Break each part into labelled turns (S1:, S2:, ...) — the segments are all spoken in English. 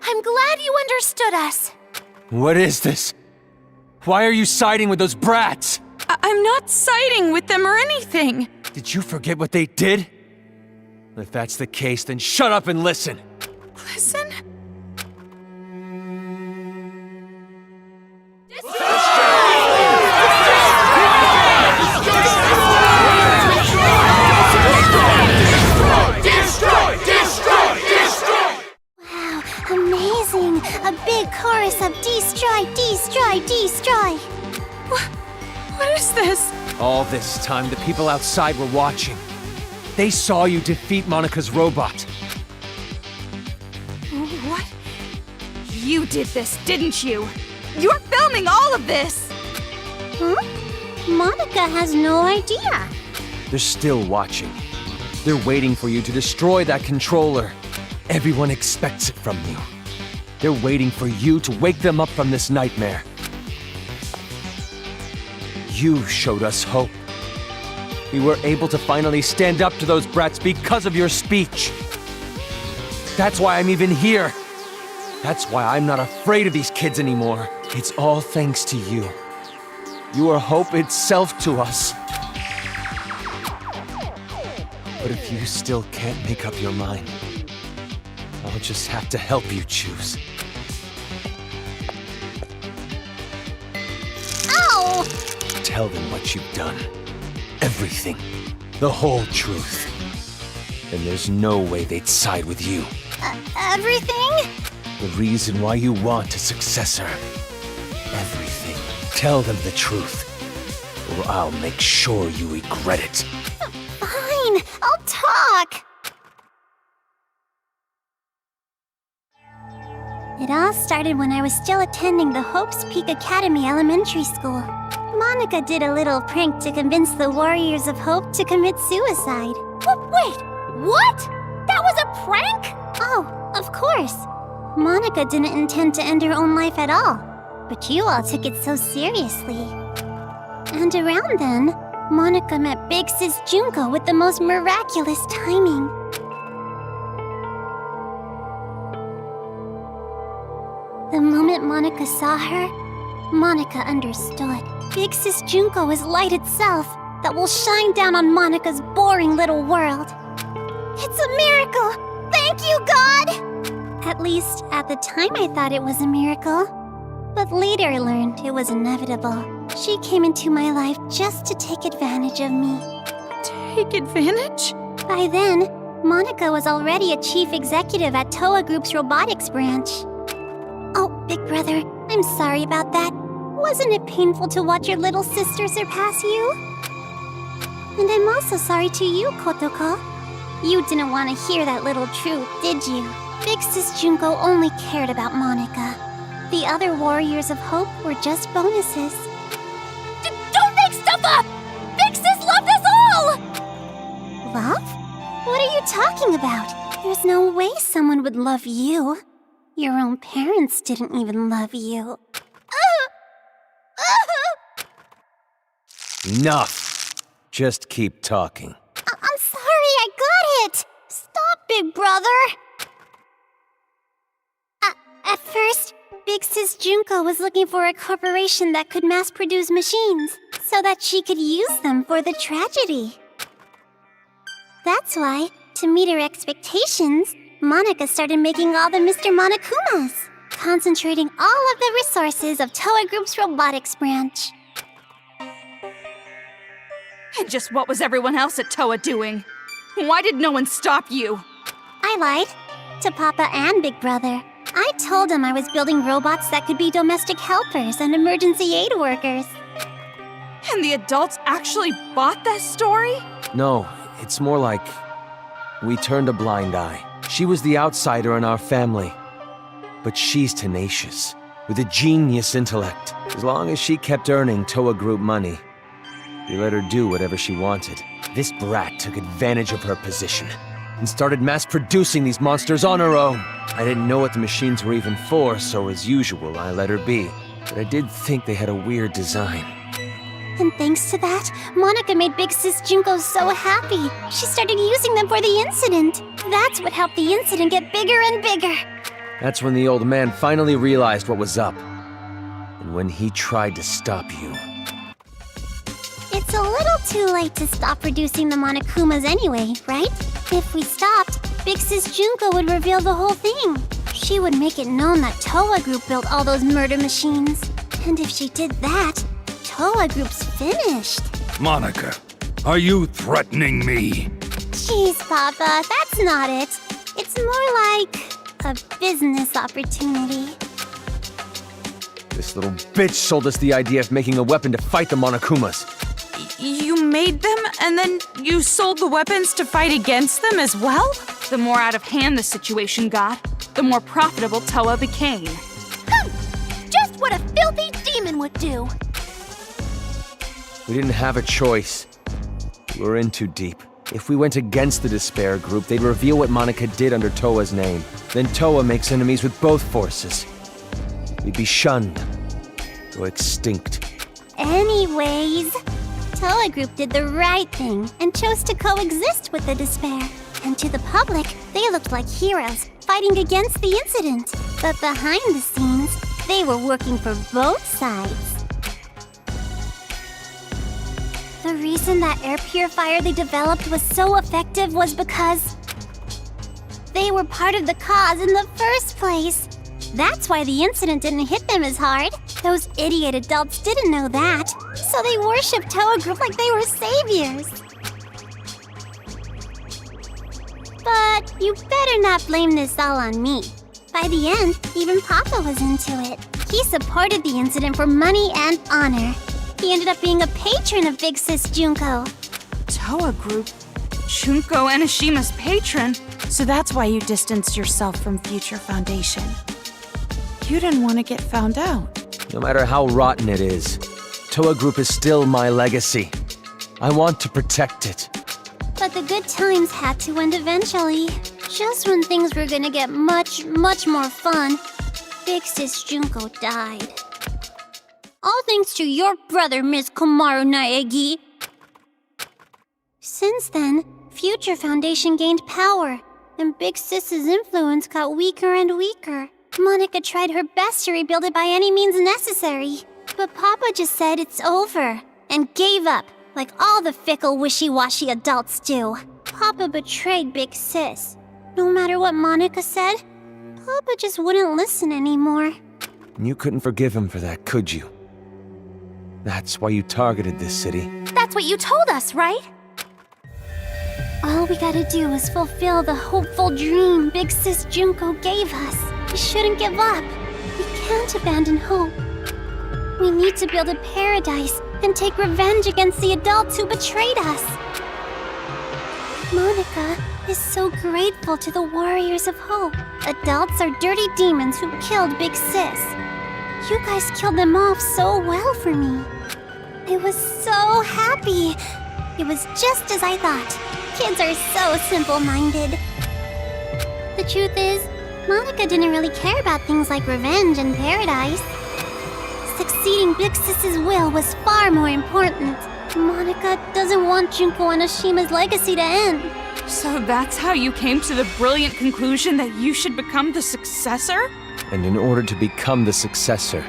S1: I'm glad you understood us.
S2: What is this? Why are you siding with those brats?
S3: I'm not siding with them or anything.
S2: Did you forget what they did? If that's the case, then shut up and listen.
S3: Listen?
S1: Wow, amazing! A big chorus of destroy, destroy, destroy!
S3: What is this?
S2: All this time, the people outside were watching. They saw you defeat Monica's robot.
S3: What? You did this, didn't you? You're filming all of this!
S1: Huh? Monica has no idea.
S2: They're still watching. They're waiting for you to destroy that controller. Everyone expects it from you. They're waiting for you to wake them up from this nightmare. You showed us hope. We were able to finally stand up to those brats because of your speech. That's why I'm even here. That's why I'm not afraid of these kids anymore. It's all thanks to you. You are hope itself to us. But if you still can't make up your mind, I'll just have to help you choose.
S1: Ow!
S2: Tell them what you've done. Everything. The whole truth. And there's no way they'd side with you.
S1: Everything?
S2: The reason why you want a successor. Everything. Tell them the truth. Or I'll make sure you regret it.
S1: Fine, I'll talk. It all started when I was still attending the Hope's Peak Academy Elementary School. Monica did a little prank to convince the Warriors of Hope to commit suicide. Wait, what? That was a prank? Oh, of course. Monica didn't intend to end her own life at all, but you all took it so seriously. And around then, Monica met Big Sis Junko with the most miraculous timing. The moment Monica saw her, Monica understood. Big Sis Junko is light itself that will shine down on Monica's boring little world. It's a miracle! Thank you, God! At least, at the time I thought it was a miracle. But later I learned it was inevitable. She came into my life just to take advantage of me.
S3: Take advantage?
S1: By then, Monica was already a chief executive at Toa Group's robotics branch. Oh, big brother, I'm sorry about that. Wasn't it painful to watch your little sister surpass you? And I'm also sorry to you, Kotoko. You didn't want to hear that little truth, did you? Big Sis Junko only cared about Monica. The other Warriors of Hope were just bonuses. Don't make stuff up! Big Sis loved us all! Love? What are you talking about? There's no way someone would love you. Your own parents didn't even love you.
S2: Enough! Just keep talking.
S1: I'm sorry, I got it! Stop, big brother! At first, Big Sis Junko was looking for a corporation that could mass-produce machines, so that she could use them for the tragedy. That's why, to meet her expectations, Monica started making all the Mr. Monokumas, concentrating all of the resources of Toa Group's robotics branch.
S3: And just what was everyone else at Toa doing? Why did no one stop you?
S1: I lied to Papa and Big Brother. I told them I was building robots that could be domestic helpers and emergency aid workers.
S3: And the adults actually bought that story?
S2: No, it's more like we turned a blind eye. She was the outsider in our family. But she's tenacious, with a genius intellect. As long as she kept earning Toa Group money, we let her do whatever she wanted. This brat took advantage of her position and started mass-producing these monsters on her own. I didn't know what the machines were even for, so as usual, I let her be. But I did think they had a weird design.
S1: And thanks to that, Monica made Big Sis Junko so happy. She started using them for the incident. That's what helped the incident get bigger and bigger.
S2: That's when the old man finally realized what was up. And when he tried to stop you.
S1: It's a little too late to stop producing the Monokumas anyway, right? If we stopped, Big Sis Junko would reveal the whole thing. She would make it known that Toa Group built all those murder machines. And if she did that, Toa Group's finished.
S4: Monica, are you threatening me?
S1: Jeez, Papa, that's not it. It's more like a business opportunity.
S2: This little bitch sold us the idea of making a weapon to fight the Monokumas.
S3: You made them, and then you sold the weapons to fight against them as well? The more out of hand the situation got, the more profitable Toa became.
S1: Just what a filthy demon would do.
S2: We didn't have a choice. We were in too deep. If we went against the Despair Group, they'd reveal what Monica did under Toa's name. Then Toa makes enemies with both forces. We'd be shunned. Go extinct.
S1: Anyways, Toa Group did the right thing and chose to coexist with the Despair. And to the public, they looked like heroes, fighting against the incident. But behind the scenes, they were working for both sides. The reason that air purifier they developed was so effective was because they were part of the cause in the first place. That's why the incident didn't hit them as hard. Those idiot adults didn't know that, so they worshipped Toa Group like they were saviors. But you better not blame this all on me. By the end, even Papa was into it. He supported the incident for money and honor. He ended up being a patron of Big Sis Junko.
S3: Toa Group? Junko Enishima's patron? So that's why you distanced yourself from Future Foundation. You didn't want to get found out.
S2: No matter how rotten it is, Toa Group is still my legacy. I want to protect it.
S1: But the good times had to end eventually. Just when things were gonna get much, much more fun, Big Sis Junko died. All thanks to your brother, Miss Komaru Naegi. Since then, Future Foundation gained power, and Big Sis's influence got weaker and weaker. Monica tried her best to rebuild it by any means necessary, but Papa just said it's over, and gave up, like all the fickle, wishy-washy adults do. Papa betrayed Big Sis. No matter what Monica said, Papa just wouldn't listen anymore.
S2: You couldn't forgive him for that, could you? That's why you targeted this city.
S1: That's what you told us, right? All we gotta do is fulfill the hopeful dream Big Sis Junko gave us. We shouldn't give up. We can't abandon hope. We need to build a paradise and take revenge against the adults who betrayed us. Monica is so grateful to the Warriors of Hope. Adults are dirty demons who killed Big Sis. You guys killed them off so well for me. I was so happy. It was just as I thought. Kids are so simple-minded. The truth is, Monica didn't really care about things like revenge and paradise. Succeeding Big Sis's will was far more important. Monica doesn't want Junko Enishima's legacy to end.
S3: So that's how you came to the brilliant conclusion that you should become the successor?
S2: And in order to become the successor,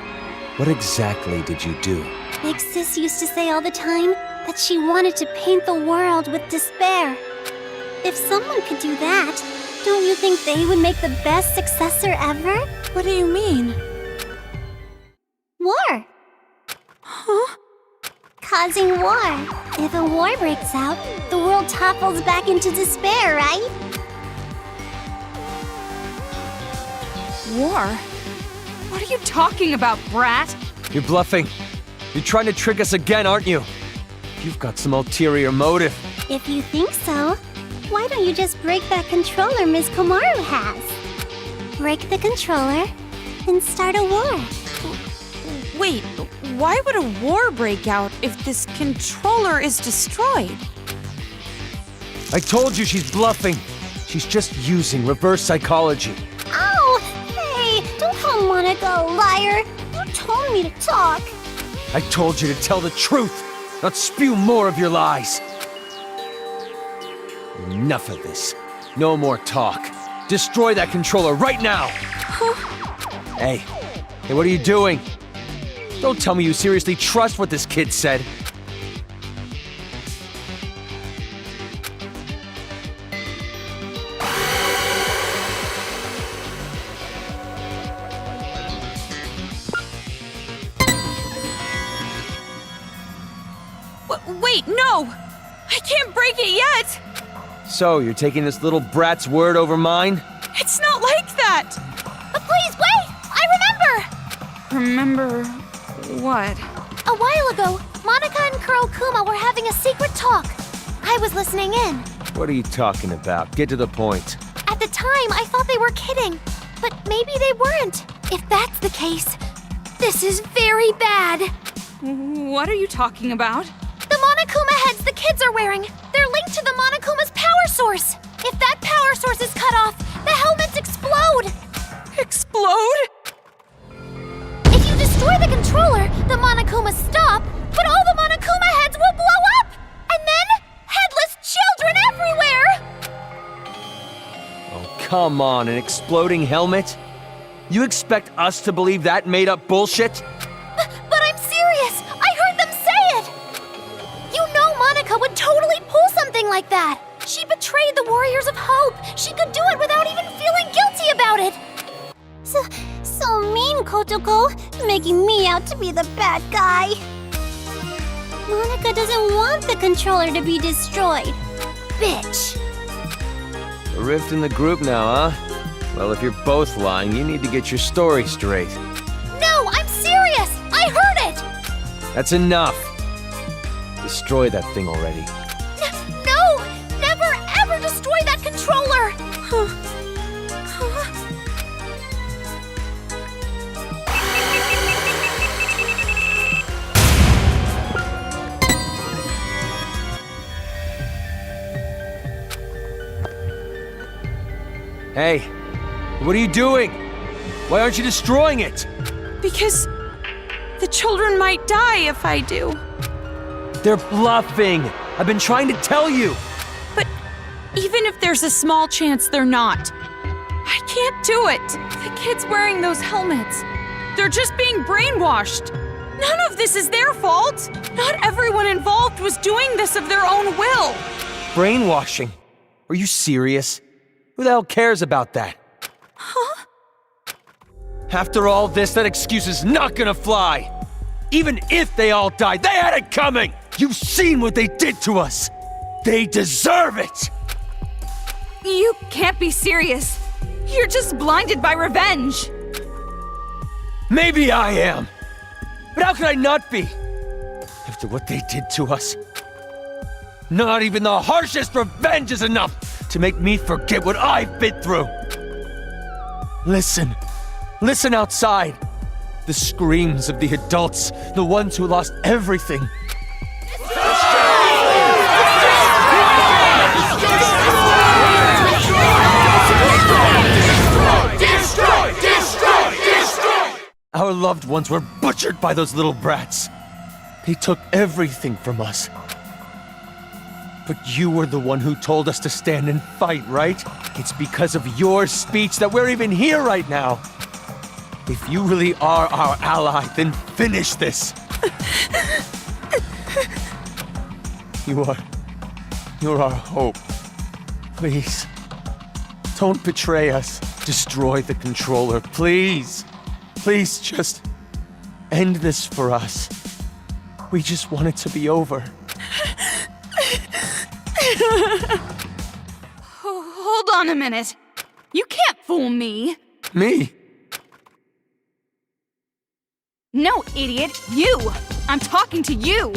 S2: what exactly did you do?
S1: Big Sis used to say all the time that she wanted to paint the world with despair. If someone could do that, don't you think they would make the best successor ever?
S3: What do you mean?
S1: War.
S3: Huh?
S1: Causing war. If a war breaks out, the world topples back into despair, right?
S3: War? What are you talking about, brat?
S2: You're bluffing. You're trying to trick us again, aren't you? You've got some ulterior motive.
S1: If you think so, why don't you just break that controller Ms. Komaru has? Break the controller and start a war.
S3: Wait, why would a war break out if this controller is destroyed?
S2: I told you she's bluffing. She's just using reverse psychology.
S1: Ow! Hey, don't call Monica a liar. You told me to talk.
S2: I told you to tell the truth, not spew more of your lies. Enough of this. No more talk. Destroy that controller right now. Hey, what are you doing? Don't tell me you seriously trust what this kid said.
S3: Wait, no! I can't break it yet!
S2: So, you're taking this little brat's word over mine?
S3: It's not like that!
S1: Please, wait! I remember!
S3: Remember what?
S1: A while ago, Monica and Kurokuma were having a secret talk. I was listening in.
S2: What are you talking about? Get to the point.
S1: At the time, I thought they were kidding. But maybe they weren't. If that's the case, this is very bad.
S3: What are you talking about?
S1: The Monokuma heads the kids are wearing, they're linked to the Monokuma's power source. If that power source is cut off, the helmets explode.
S3: Explode?
S1: If you destroy the controller, the Monokumas stop, but all the Monokuma heads will blow up! And then, headless children everywhere!
S2: Oh, come on, an exploding helmet? You expect us to believe that made-up bullshit?
S1: But I'm serious! I heard them say it! You know Monica would totally pull something like that! She betrayed the Warriors of Hope! She could do it without even feeling guilty about it! So mean, Kotoko, making me out to be the bad guy. Monica doesn't want the controller to be destroyed. Bitch.
S2: A rift in the group now, huh? Well, if you're both lying, you need to get your story straight.
S1: No, I'm serious! I heard it!
S2: That's enough. Destroy that thing already.
S1: No! Never ever destroy that controller!
S2: Hey, what are you doing? Why aren't you destroying it?
S3: Because the children might die if I do.
S2: They're bluffing. I've been trying to tell you.
S3: But even if there's a small chance they're not, I can't do it. The kids wearing those helmets, they're just being brainwashed. None of this is their fault. Not everyone involved was doing this of their own will.
S2: Brainwashing? Are you serious? Who the hell cares about that?
S3: Huh?
S2: After all this, that excuse is not gonna fly. Even if they all died, they had it coming! You've seen what they did to us! They deserve it!
S3: You can't be serious. You're just blinded by revenge.
S2: Maybe I am. But how could I not be? After what they did to us. Not even the harshest revenge is enough to make me forget what I've been through. Listen. Listen outside. The screams of the adults, the ones who lost everything. Destroy! Our loved ones were butchered by those little brats. They took everything from us. But you were the one who told us to stand and fight, right? It's because of your speech that we're even here right now. If you really are our ally, then finish this. You're our hope. Please, don't betray us. Destroy the controller, please. Please just end this for us. We just want it to be over.
S3: Hold on a minute. You can't fool me.
S2: Me?
S3: No, idiot. You. I'm talking to you.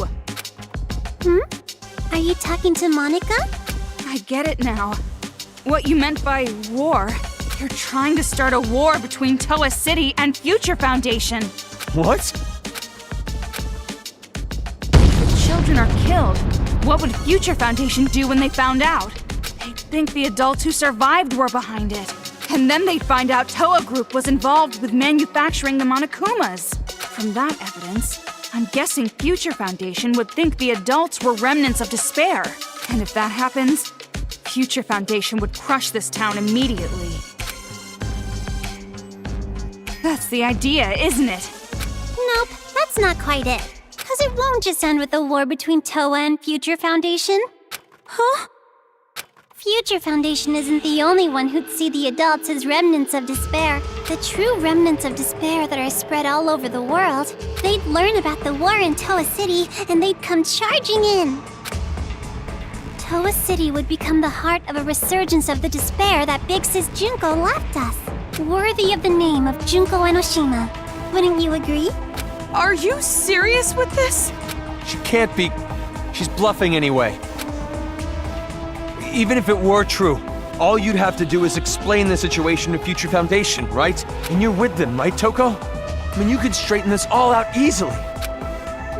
S1: Are you talking to Monica?
S3: I get it now. What you meant by war. You're trying to start a war between Toa City and Future Foundation.
S2: What?
S3: The children are killed. What would Future Foundation do when they found out? They'd think the adults who survived were behind it. And then they'd find out Toa Group was involved with manufacturing the Monokumas. From that evidence, I'm guessing Future Foundation would think the adults were remnants of despair. And if that happens, Future Foundation would crush this town immediately. That's the idea, isn't it?
S1: Nope, that's not quite it. Because it won't just end with a war between Toa and Future Foundation.
S3: Huh?
S1: Future Foundation isn't the only one who'd see the adults as remnants of despair. The true remnants of despair that are spread all over the world. They'd learn about the war in Toa City, and they'd come charging in. Toa City would become the heart of a resurgence of the despair that Big Sis Junko left us. Worthy of the name of Junko Enoshima. Wouldn't you agree?
S3: Are you serious with this?
S2: She can't be. She's bluffing anyway. Even if it were true, all you'd have to do is explain the situation to Future Foundation, right? And you're with them, right, Toko? I mean, you could straighten this all out easily.
S1: I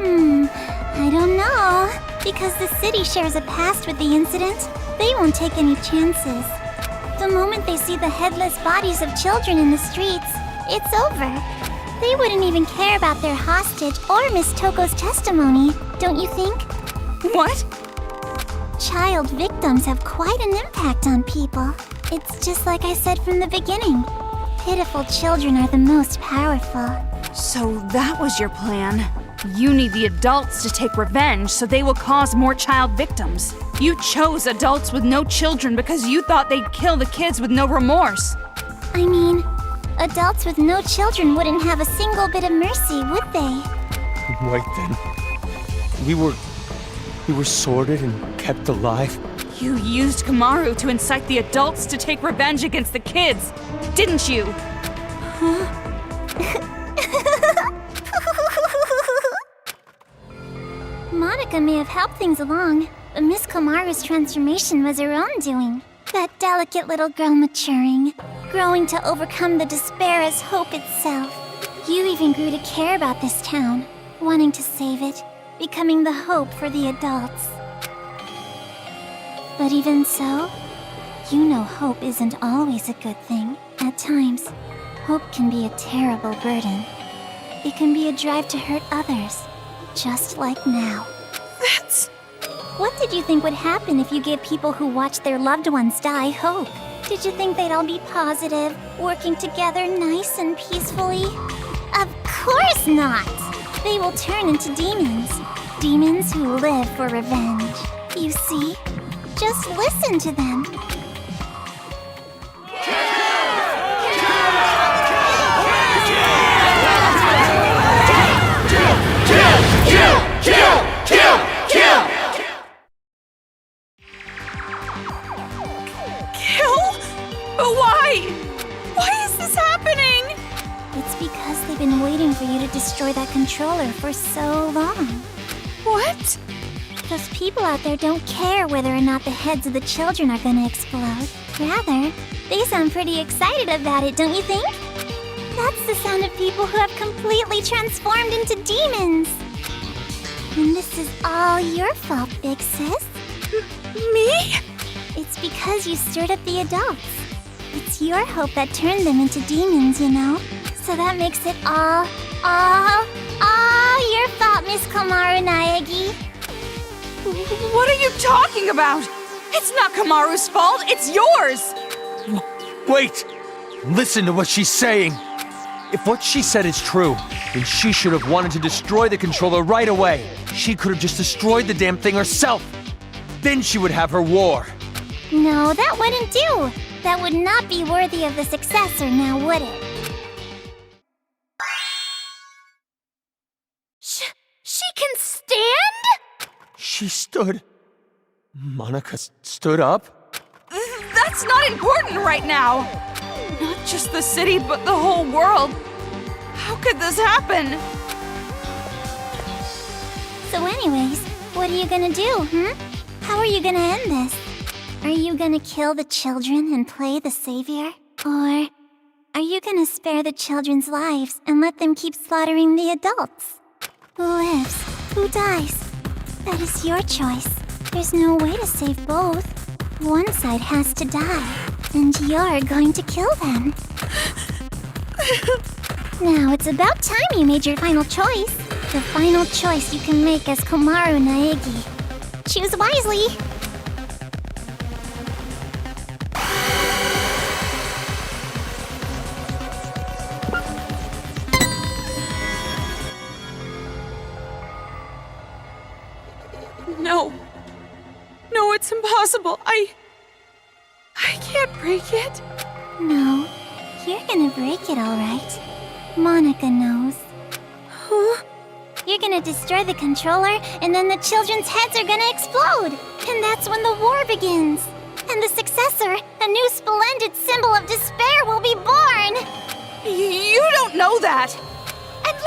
S1: don't know. Because the city shares a past with the incident, they won't take any chances. The moment they see the headless bodies of children in the streets, it's over. They wouldn't even care about their hostage or Miss Toko's testimony, don't you think?
S3: What?
S1: Child victims have quite an impact on people. It's just like I said from the beginning. Pitiful children are the most powerful.
S3: So that was your plan. You need the adults to take revenge so they will cause more child victims. You chose adults with no children because you thought they'd kill the kids with no remorse.
S1: I mean, adults with no children wouldn't have a single bit of mercy, would they?
S2: Right then. We were sorted and kept alive.
S3: You used Kamaru to incite the adults to take revenge against the kids, didn't you?
S1: Monica may have helped things along, but Miss Komaru's transformation was her own doing. That delicate little girl maturing, growing to overcome the despair as hope itself. You even grew to care about this town, wanting to save it, becoming the hope for the adults. But even so, you know hope isn't always a good thing. At times, hope can be a terrible burden. It can be a drive to hurt others, just like now.
S3: That's...
S1: What did you think would happen if you gave people who watched their loved ones die hope? Did you think they'd all be positive, working together nice and peacefully? Of course not! They will turn into demons. Demons who live for revenge. You see? Just listen to them.
S3: Why is this happening?
S1: It's because they've been waiting for you to destroy that controller for so long.
S3: What?
S1: Those people out there don't care whether or not the heads of the children are gonna explode. Rather, they sound pretty excited about it, don't you think? That's the sound of people who have completely transformed into demons. And this is all your fault, Big Sis.
S3: Me?
S1: It's because you stirred up the adults. It's your hope that turned them into demons, you know? So that makes it all your fault, Miss Komaru Naegi.
S3: What are you talking about? It's not Kamaru's fault, it's yours!
S2: Wait! Listen to what she's saying! If what she said is true, then she should have wanted to destroy the controller right away. She could have just destroyed the damn thing herself. Then she would have her war.
S1: No, that wouldn't do. That would not be worthy of the successor, now would it?
S3: She can stand?
S2: She stood. Monica stood up?
S3: That's not important right now. Not just the city, but the whole world. How could this happen?
S1: So anyways, what are you gonna do, How are you gonna end this? Are you gonna kill the children and play the savior? Or are you gonna spare the children's lives and let them keep slaughtering the adults? Who lives? Who dies? That is your choice. There's no way to save both. One side has to die, and you're going to kill them. Now, it's about time you made your final choice. The final choice you can make as Komaru Naegi. Choose wisely.
S3: impossible. I can't break it.
S1: No, you're gonna break it all right. Monica knows.
S3: Huh?
S1: You're gonna destroy the controller, and then the children's heads are gonna explode. And that's when the war begins. And the successor, a new splendid symbol of despair, will be born.
S3: You don't know that.
S1: And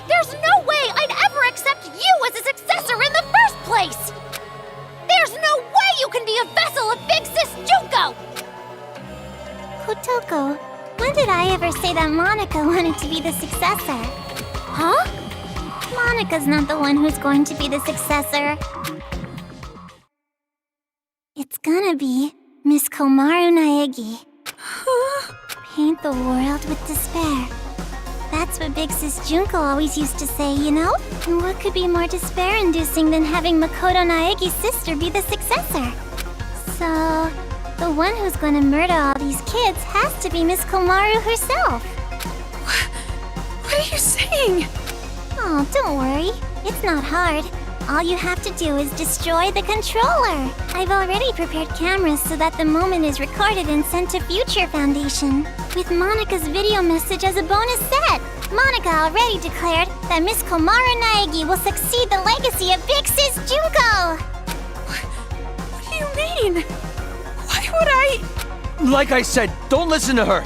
S1: there's no way I'd ever accept you as a successor in the first place. There's no way you can be a vessel of Big Sis Junko. Kotoko, when did I ever say that Monica wanted to be the successor? Huh? Monica's not the one who's going to be the successor. It's gonna be Miss Komaru Naegi. Paint the world with despair. That's what Big Sis Junko always used to say, you know? And what could be more despair-inducing than having Makoto Naegi's sister be the successor? So, the one who's gonna murder all these kids has to be Miss Komaru herself.
S3: What are you saying?
S1: Oh, don't worry. It's not hard. All you have to do is destroy the controller. I've already prepared cameras so that the moment is recorded and sent to Future Foundation, with Monica's video message as a bonus set. Monica already declared that Miss Komaru Naegi will succeed the legacy of Big Sis Junko.
S3: What do you mean? Why would I?
S2: Like I said, don't listen to her.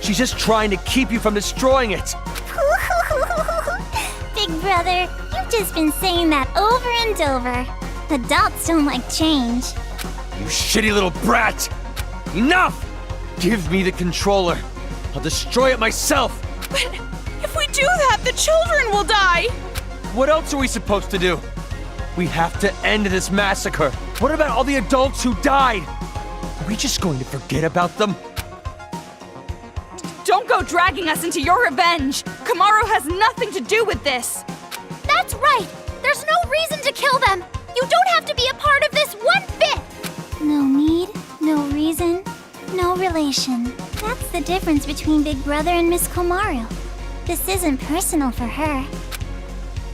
S2: She's just trying to keep you from destroying it.
S1: Big brother, you've just been saying that over and over. Adults don't like change.
S2: You shitty little brat! Enough! Give me the controller. I'll destroy it myself.
S3: But if we do that, the children will die.
S2: What else are we supposed to do? We have to end this massacre. What about all the adults who died? Are we just going to forget about them?
S3: Don't go dragging us into your revenge. Komaru has nothing to do with this.
S1: That's right. There's no reason to kill them. You don't have to be a part of this one bit. No need, no reason, no relation. That's the difference between Big Brother and Miss Komaru. This isn't personal for her.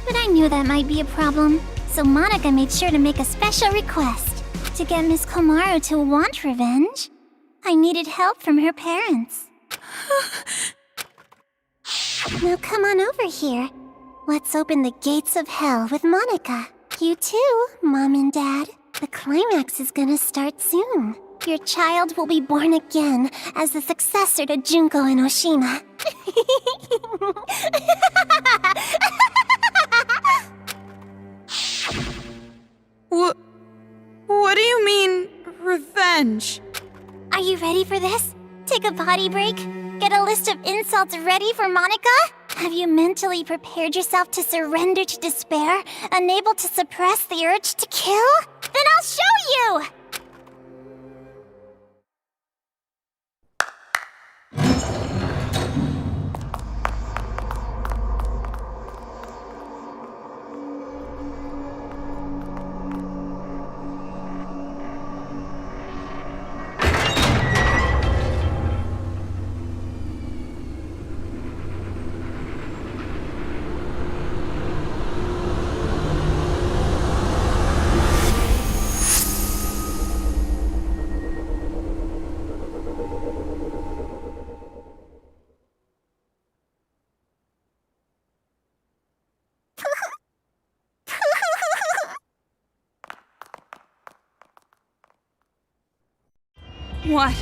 S1: But I knew that might be a problem, so Monica made sure to make a special request. To get Miss Komaru to want revenge, I needed help from her parents. Now come on over here. Let's open the gates of hell with Monica. You too, Mom and Dad. The climax is gonna start soon. Your child will be born again as the successor to Junko and Oshima.
S3: What do you mean, revenge?
S1: Are you ready for this? Take a potty break? Get a list of insults ready for Monica? Have you mentally prepared yourself to surrender to despair, unable to suppress the urge to kill? Then I'll show you!
S3: What?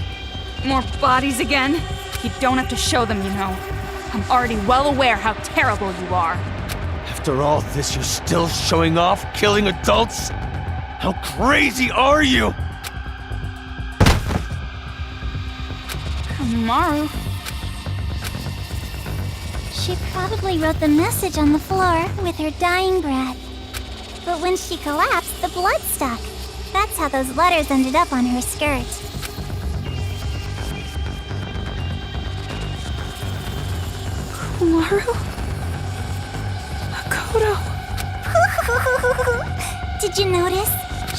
S3: More bodies again? You don't have to show them, you know. I'm already well aware how terrible you are.
S2: After all this, you're still showing off killing adults? How crazy are you?
S3: Komaru?
S1: She probably wrote the message on the floor with her dying breath. But when she collapsed, the blood stuck. That's how those letters ended up on her skirt.
S3: Komaru? Makoto?
S1: Did you notice?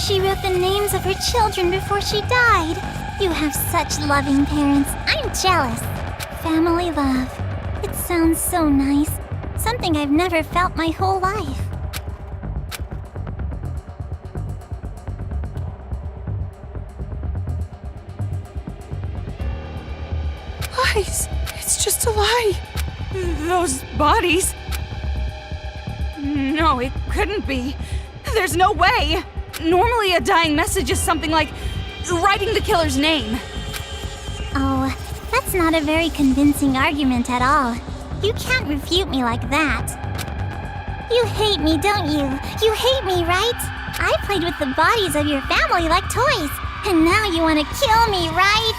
S1: She wrote the names of her children before she died. You have such loving parents. I'm jealous. Family love. It sounds so nice. Something I've never felt my whole life.
S3: Guys, it's just a lie. Those bodies... No, it couldn't be. There's no way. Normally a dying message is something like writing the killer's name.
S1: Oh, that's not a very convincing argument at all. You can't refute me like that. You hate me, don't you? You hate me, right? I played with the bodies of your family like toys, and now you want to kill me, right?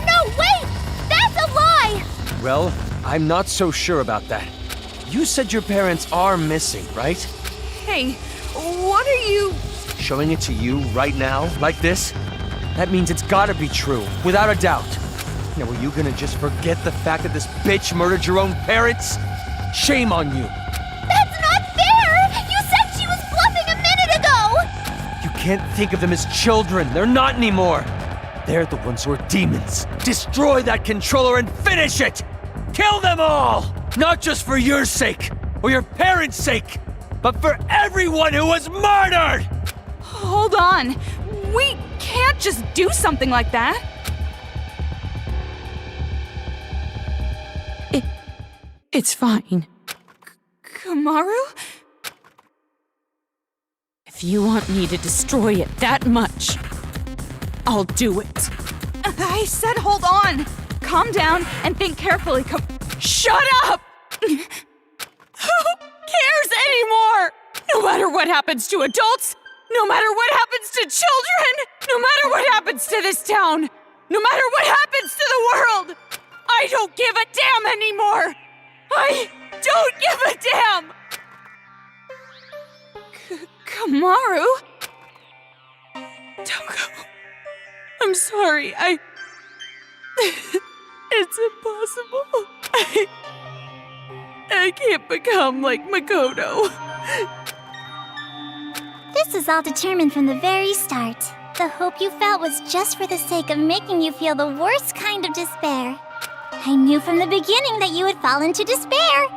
S1: No, wait! That's a lie!
S2: Well, I'm not so sure about that. You said your parents are missing, right?
S3: Hey, what are you...
S2: Showing it to you right now, like this? That means it's gotta be true, without a doubt. Now, were you gonna just forget the fact that this bitch murdered your own parents? Shame on you.
S1: That's not fair! You said she was bluffing a minute ago!
S2: You can't think of them as children. They're not anymore. They're the ones who are demons. Destroy that controller and finish it! Kill them all! Not just for your sake, or your parents' sake, but for everyone who was murdered!
S3: Hold on. We can't just do something like that.
S5: It's fine.
S3: Kamaru?
S5: If you want me to destroy it that much, I'll do it.
S3: I said hold on. Calm down and think carefully. Shut up!
S5: Who cares anymore? No matter what happens to adults, no matter what happens to children, no matter what happens to this town, no matter what happens to the world, I don't give a damn anymore! I don't give a damn!
S3: Kamaru?
S5: Togo, I'm sorry, it's impossible. I can't become like Makoto.
S1: This was all determined from the very start. The hope you felt was just for the sake of making you feel the worst kind of despair. I knew from the beginning that you would fall into despair.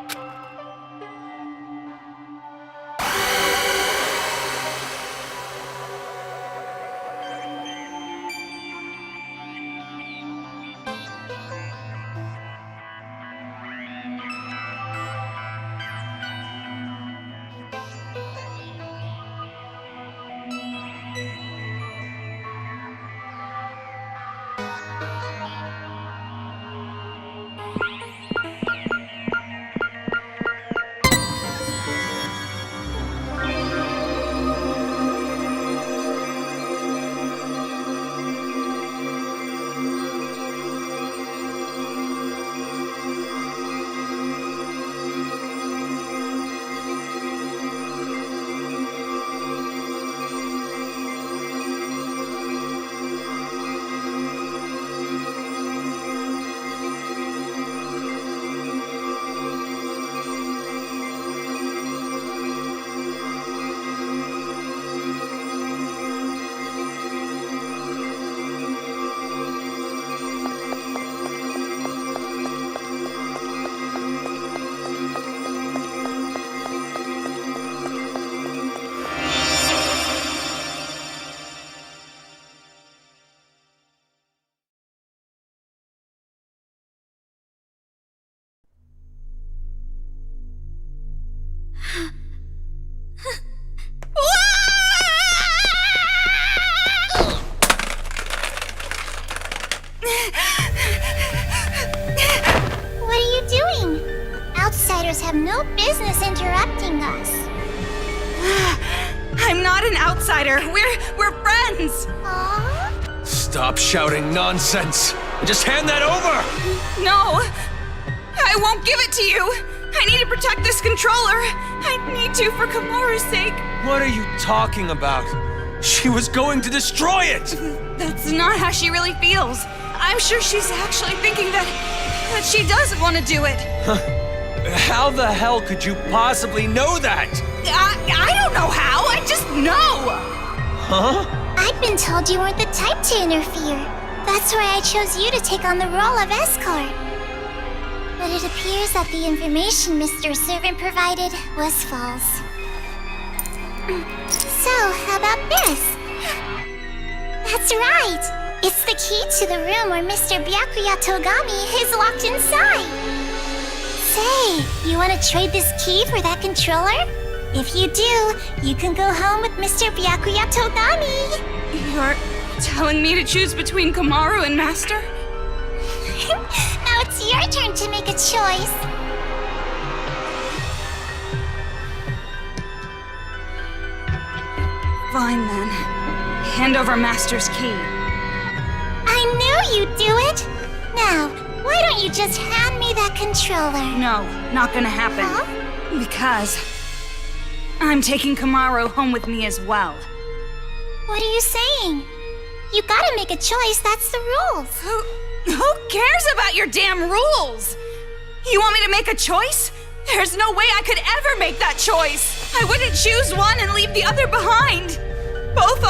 S1: What are you doing? Outsiders have no business interrupting us.
S3: I'm not an outsider. We're friends.
S1: Aww.
S2: Stop shouting nonsense and just hand that over!
S3: No, I won't give it to you. I need to protect this controller. I need to for Kamaru's sake.
S2: What are you talking about? She was going to destroy it!
S3: That's not how she really feels. I'm sure she's actually thinking that she doesn't want to do it.
S2: How the hell could you possibly know that?
S3: I don't know how. I just know.
S2: Huh?
S1: I've been told you weren't the type to interfere. That's why I chose you to take on the role of escort. But it appears that the information Mr. Servant provided was false. So, how about this? That's right! It's the key to the room where Mr. Byakuya Togami is locked inside. Say, you want to trade this key for that controller? If you do, you can go home with Mr. Byakuya Togami.
S3: You're telling me to choose between Kamaru and Master?
S1: Now it's your turn to make a choice.
S3: Fine then. Hand over Master's key.
S1: I knew you'd do it. Now, why don't you just hand me that controller?
S3: No, not gonna happen.
S1: Huh?
S3: Because I'm taking Kamaru home with me as well.
S1: What are you saying? You gotta make a choice, that's the rules.
S3: Who cares about your damn rules? You want me to make a choice? There's no way I could ever make that choice. I wouldn't choose one and leave the other behind. Both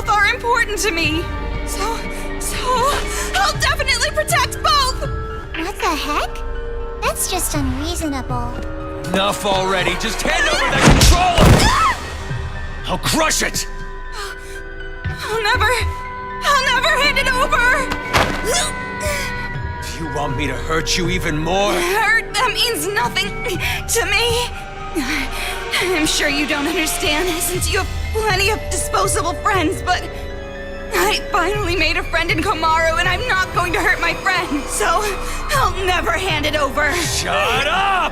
S3: are important to me. So I'll definitely protect both.
S1: What the heck? That's just unreasonable.
S2: Enough already. Just hand over that controller! I'll crush it!
S3: I'll never hand it over.
S2: Do you want me to hurt you even more?
S3: Hurt, that means nothing to me. I'm sure you don't understand since you have plenty of disposable friends, but I finally made a friend in Kamaru and I'm not going to hurt my friend, so I'll never hand it over.
S2: Shut up!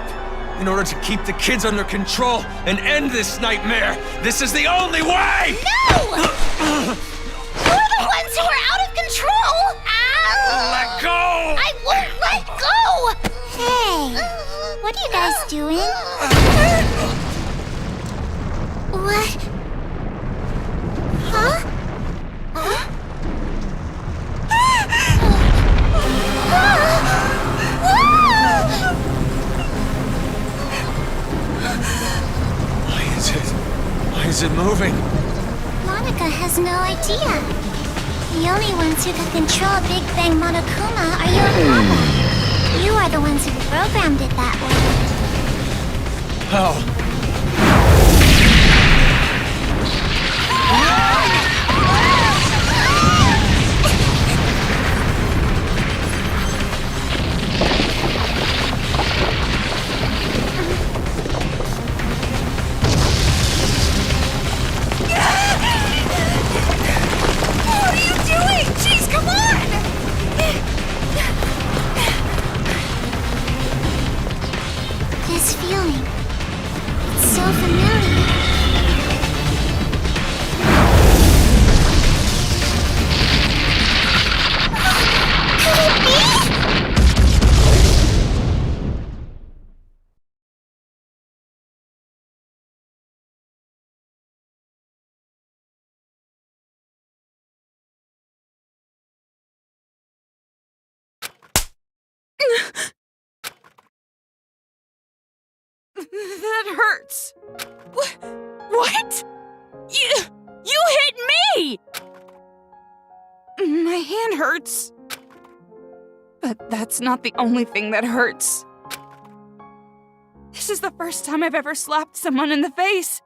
S2: In order to keep the kids under control and end this nightmare, this is the only way!
S1: No! You're the ones who are out of control! Ow!
S2: Let go!
S1: I won't let go! Hey, what are you guys doing? What? Huh?
S2: Why is it moving?
S1: Monica has no idea. The only ones who can control Big Bang Monokuma are you and Papa. You are the ones who programmed it that way.
S2: How?
S1: This feeling, it's so familiar. Could it be?
S5: That hurts. What? You hit me! My hand hurts. But that's not the only thing that hurts. This is the first time I've ever slapped someone in the face.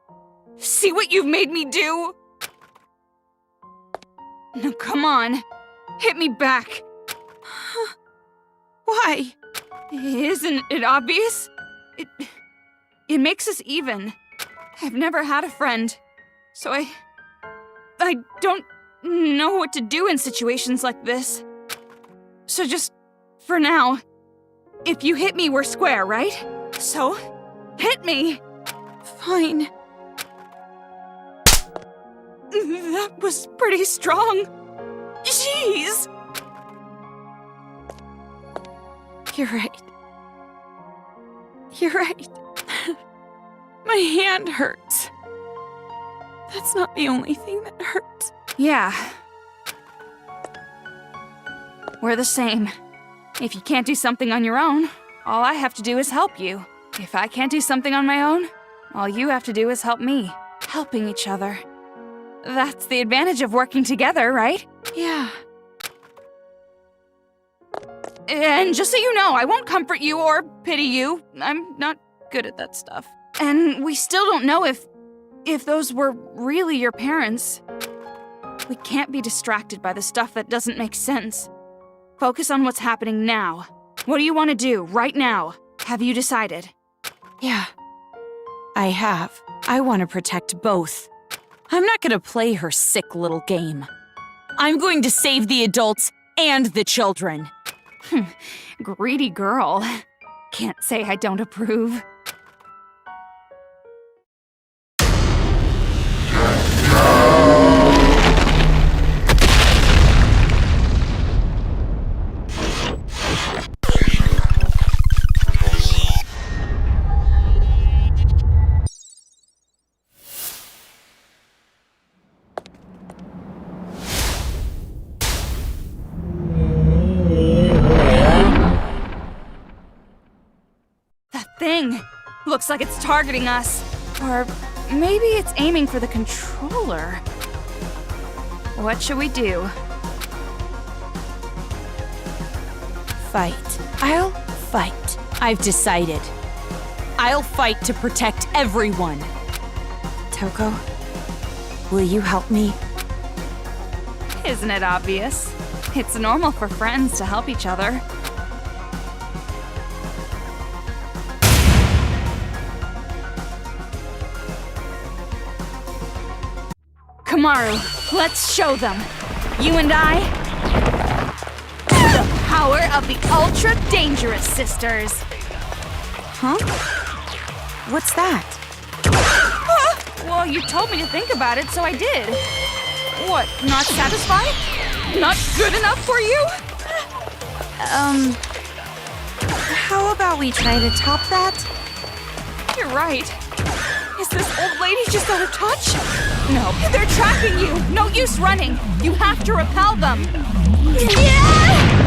S5: See what you've made me do? Now come on. Hit me back. Why? Isn't it obvious? It makes us even. I've never had a friend, so I don't know what to do in situations like this. So just, for now, if you hit me, we're square, right? So, hit me. Fine. That was pretty strong. Jeez! You're right. You're right. My hand hurts. That's not the only thing that hurts. Yeah. We're the same. If you can't do something on your own, all I have to do is help you. If I can't do something on my own, all you have to do is help me. Helping each other. That's the advantage of working together, right? Yeah. And just so you know, I won't comfort you or pity you. I'm not good at that stuff. And we still don't know if those were really your parents.
S3: We can't be distracted by the stuff that doesn't make sense. Focus on what's happening now. What do you want to do, right now? Have you decided?
S5: Yeah, I have. I want to protect both. I'm not gonna play her sick little game. I'm going to save the adults and the children.
S3: Greedy girl. Can't say I don't approve. Thing. Looks like it's targeting us. Or maybe it's aiming for the controller. What should we do?
S5: Fight. I'll fight. I've decided. I'll fight to protect everyone. Toko, will you help me?
S3: Isn't it obvious? It's normal for friends to help each other. Kamaru, let's show them. You and I. The power of the Ultra Dangerous Sisters.
S5: Huh? What's that?
S3: Well, you told me to think about it, so I did. What, not satisfied? Not good enough for you?
S5: How about we try to top that?
S3: You're right. Is this old lady just out of touch? No, they're tracking you! No use running! You have to repel them! Yeah!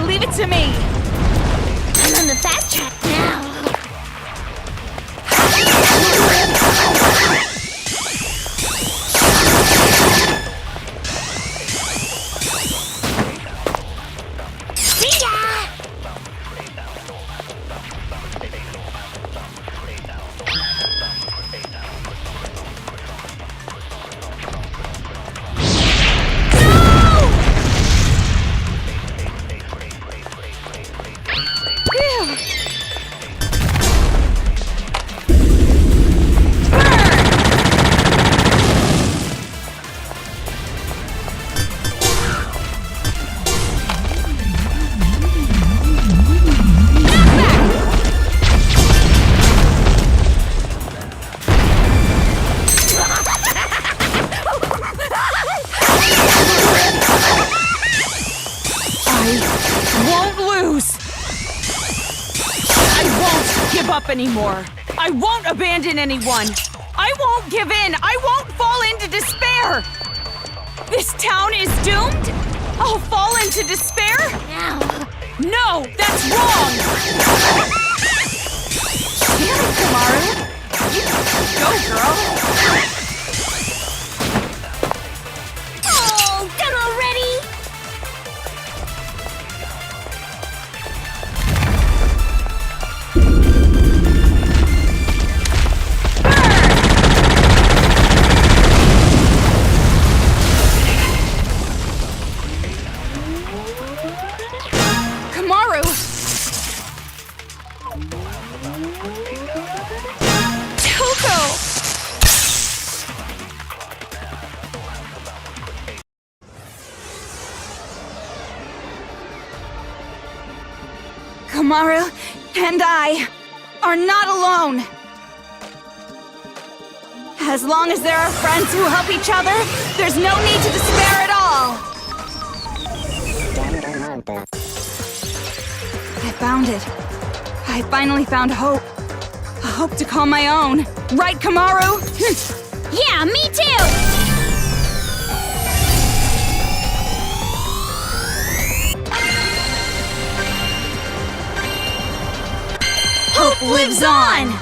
S3: Leave it to me!
S1: I'm on the fast track now. See ya!
S5: Up anymore. I won't abandon anyone. I won't give in. I won't fall into despair. This town is doomed? I'll fall into despair? No, that's wrong! Damn it, Kamaru! You go, girl!
S1: Oh, done already?
S5: Kamaru! Toko! Kamaru and I are not alone. As long as there are friends who help each other, there's no need to despair at all. I found it. I finally found hope. A hope to call my own. Right, Kamaru?
S1: Yeah, me too!
S5: Hope lives on!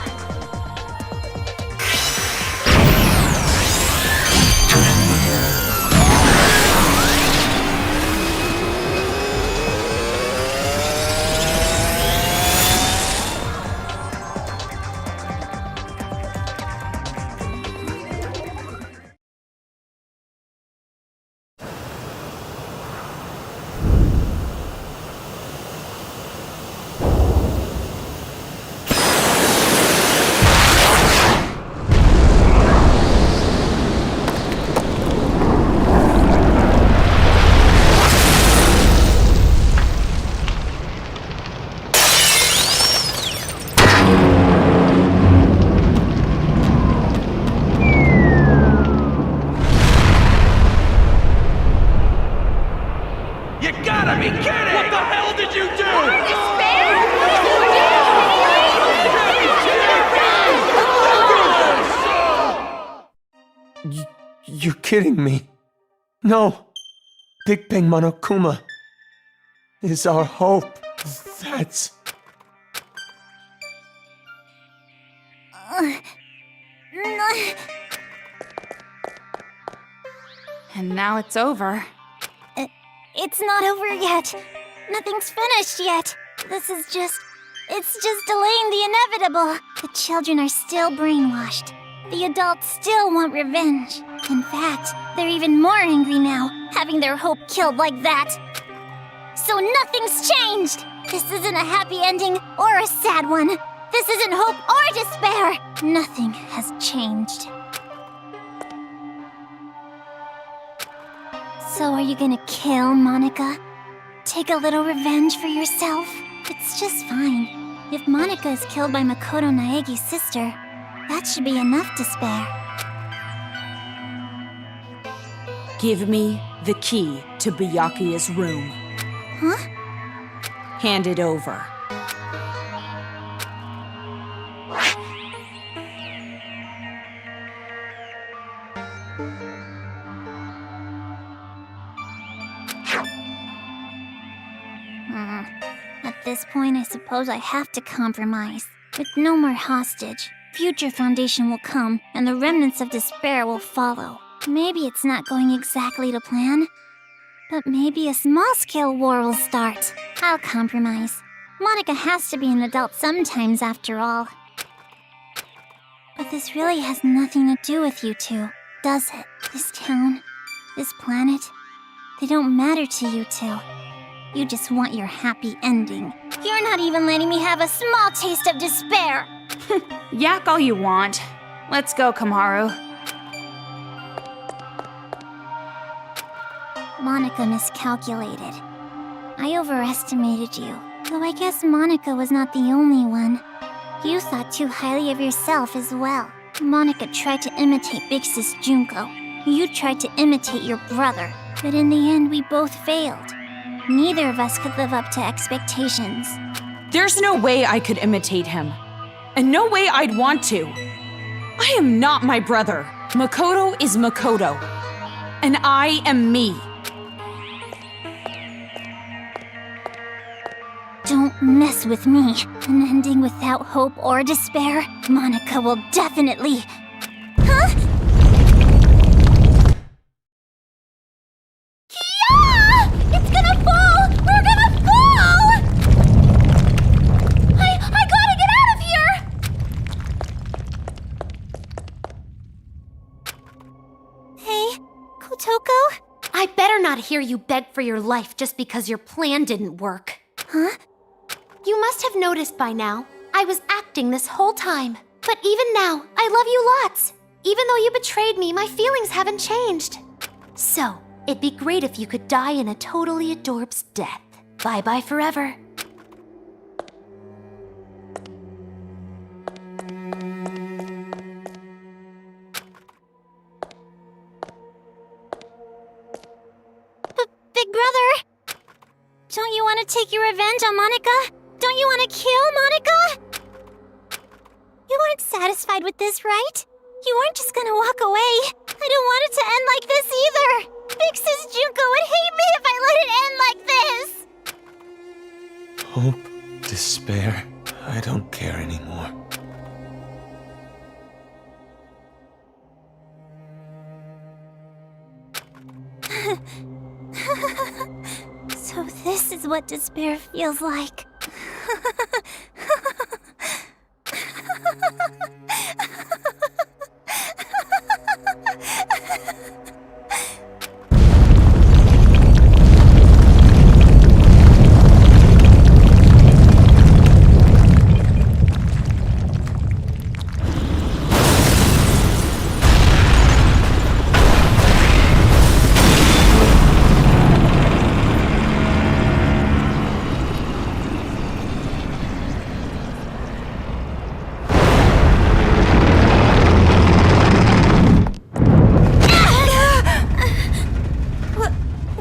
S4: You gotta be kidding! What the hell did you do?
S2: You're kidding me. No. Big Bang Monokuma is our hope. That's...
S5: And now it's over.
S1: It's not over yet. Nothing's finished yet. It's just delaying the inevitable. The children are still brainwashed. The adults still want revenge. In fact, they're even more angry now, having their hope killed like that. So nothing's changed! This isn't a happy ending or a sad one. This isn't hope or despair. Nothing has changed. So are you gonna kill Monica? Take a little revenge for yourself? It's just fine. If Monica is killed by Makoto Naegi's sister, that should be enough to spare.
S5: Give me the key to Byakuya's room.
S1: Huh?
S5: Hand it over.
S1: At this point, I suppose I have to compromise. With no more hostage, future foundation will come, and the remnants of despair will follow. Maybe it's not going exactly to plan, but maybe a small-scale war will start. I'll compromise. Monica has to be an adult sometimes, after all. But this really has nothing to do with you two, does it? This town, this planet, they don't matter to you two. You just want your happy ending. You're not even letting me have a small taste of despair!
S5: Yak all you want. Let's go, Kamaru.
S1: Monica miscalculated. I overestimated you. Though I guess Monica was not the only one. You thought too highly of yourself as well. Monica tried to imitate Big Sis Junko. You tried to imitate your brother. But in the end, we both failed. Neither of us could live up to expectations.
S5: There's no way I could imitate him. And no way I'd want to. I am not my brother. Makoto is Makoto. and I am me.
S1: Don't mess with me. An ending without hope or despair. Monica will definitely... Huh? Yeah! It's gonna fall! We're gonna fall! I gotta get out of here! Hey, Kotoko?
S6: I better not hear you beg for your life just because your plan didn't work.
S1: Huh?
S6: You must have noticed by now, I was acting this whole time. But even now, I love you lots. Even though you betrayed me, my feelings haven't changed. So, it'd be great if you could die in a totally adorbs death. Bye-bye forever.
S1: Big brother! Don't you want to take your revenge on Monica? Don't you want to kill Monica? You weren't satisfied with this, right? You weren't just gonna walk away. I don't want it to end like this either. Big Sis Junko would hate me if I let it end like this.
S2: Hope, despair, I don't care anymore.
S1: So this is what despair feels like.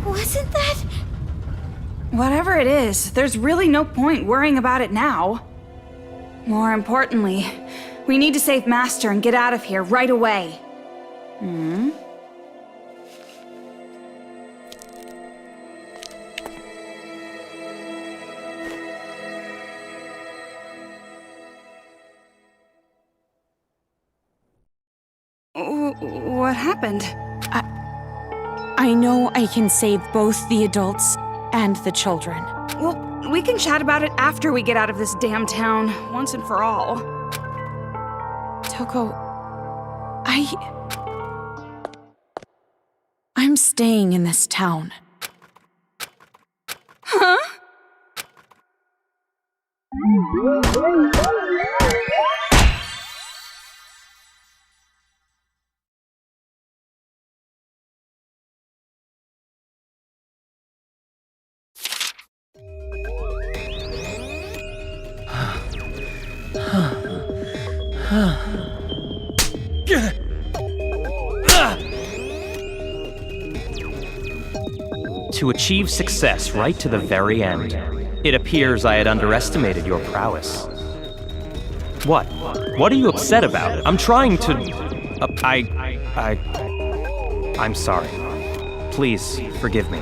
S1: Wasn't that?
S3: Whatever it is, there's really no point worrying about it now. More importantly, we need to save Master and get out of here right away. What happened?
S5: I know I can save both the adults and the children.
S3: Well, we can chat about it after we get out of this damn town, once and for all.
S5: Toko, I'm staying in this town.
S3: Huh?
S7: To achieve success right to the very end. It appears I had underestimated your prowess. What? What are you upset about? I'm trying to... I'm sorry. Please, forgive me.